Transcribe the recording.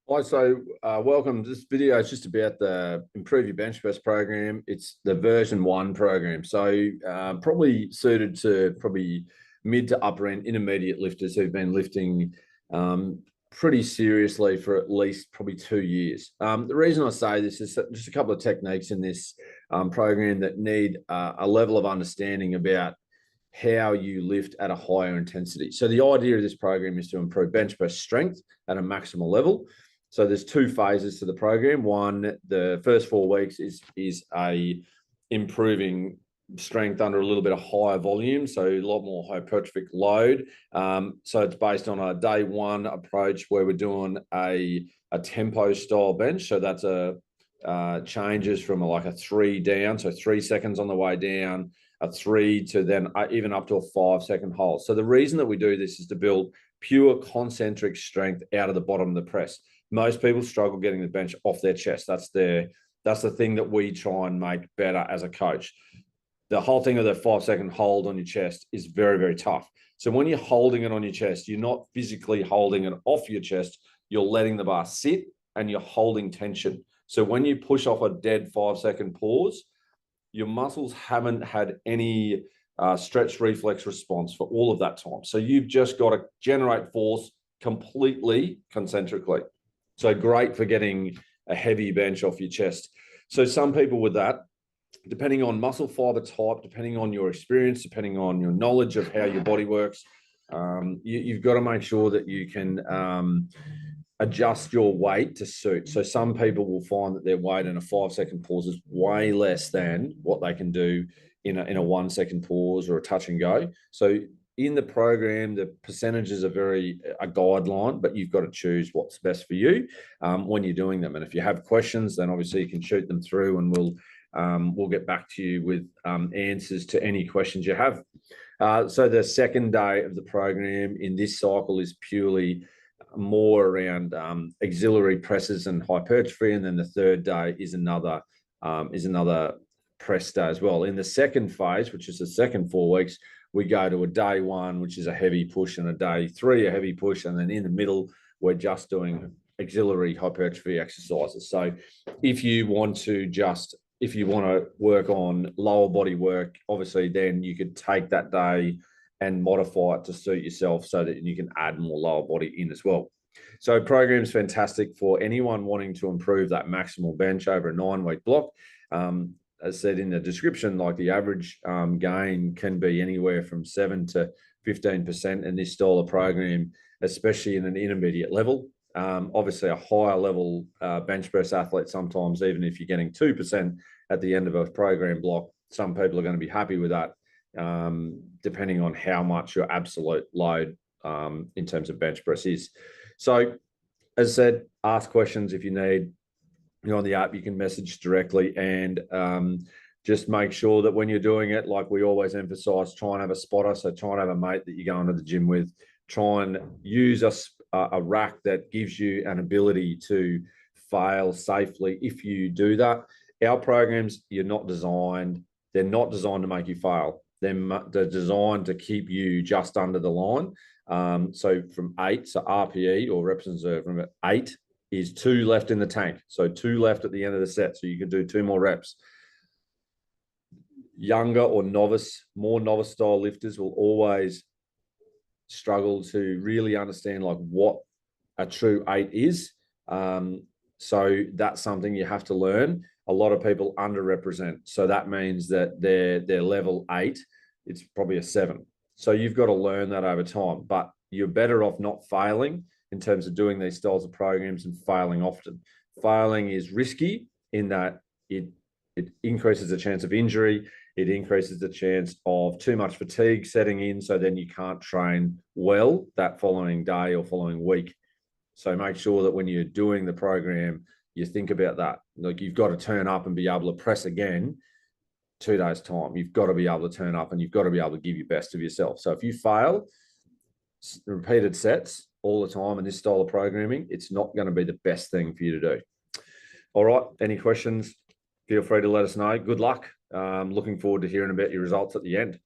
Hi, welcome. This video is just about the Improve Your Bench Press program. It's the version 1 program. Probably suited to mid to upper end intermediate lifters who've been lifting pretty seriously for at least probably 2 years. The reason I say this is just a couple of techniques in this program that need a level of understanding about how you lift at a higher intensity. So the idea of this program is to improve bench press strength at a maximal level. So there's 2 phases to the program. One, the first 4 weeks is a improving strength under a little bit of higher volume, so a lot more hypertrophic load. So it's based on a day 1 approach where we're doing a tempo style bench. So that's changes from like a 3 down, so 3 seconds on the way down, a 3 to then even up to a 5-second hold. So the reason that we do this is to build pure concentric strength out of the bottom of the press. Most people struggle getting the bench off their chest. That's the thing that we try and make better as a coach. The whole thing of the 5-second hold on your chest is very, very tough. So when you're holding it on your chest, you're not physically holding it off your chest. You're letting the bar sit and you're holding tension. So when you push off a dead 5-second pause, your muscles haven't had any stretch reflex response for all of that time. So you've just got to generate force completely concentrically. So great for getting a heavy bench off your chest. So some people with that, depending on muscle fiber type, depending on your experience, depending on your knowledge of how your body works, you've got to make sure that you can adjust your weight to suit. So some people will find that their weight in a 5-second pause is way less than what they can do in a 1-second pause or a touch and go. So in the program, the percentages are a guideline, but you've got to choose what's best for you when you're doing them. And if you have questions, then obviously you can shoot them through, and we'll get back to you with answers to any questions you have. So the second day of the program in this cycle is purely more around auxiliary presses and hypertrophy, and then the third day is another press day as well. In the second phase, which is the second 4 weeks, we go to a day 1, which is a heavy push, and a day 3, a heavy push, and then in the middle, we're just doing auxiliary hypertrophy exercises. So if you want to work on lower body work, obviously then you could take that day and modify it to suit yourself so that you can add more lower body in as well. So program's fantastic for anyone wanting to improve that maximal bench over a 9-week block. As said in the description, like the average gain can be anywhere from 7 to 15% in this style of program, especially in an intermediate level. Obviously, a higher level bench press athlete, sometimes even if you're getting 2% at the end of a program block, some people are going to be happy with that, depending on how much your absolute load in terms of bench press is. So, as I said, ask questions if you need. On the app, you can message directly, and just make sure that when you're doing it, like we always emphasize, try and have a spotter. So try and have a mate that you're going to the gym with. Try and use a rack that gives you an ability to fail safely if you do that. Our programs, they're not designed to make you fail. They're designed to keep you just under the line. So from 8, so RPE or reps reserve from 8 is 2 left in the tank. So 2 left at the end of the set. So you can do 2 more reps. Younger or more novice style lifters will always struggle to really understand like what a true 8 is. So that's something you have to learn. A lot of people underrepresent. So that means that their level 8, it's probably a 7. So you've got to learn that over time, but you're better off not failing in terms of doing these styles of programs and failing often. Failing is risky in that it increases the chance of injury. It increases the chance of too much fatigue setting in. So then you can't train well that following day or following week. So make sure that when you're doing the program, you think about that. Like you've got to turn up and be able to press again 2 days' time. You've got to be able to turn up and you've got to be able to give your best of yourself. So if you fail repeated sets all the time in this style of programming, it's not going to be the best thing for you to do. All right. Any questions? Feel free to let us know. Good luck. Looking forward to hearing about your results at the end.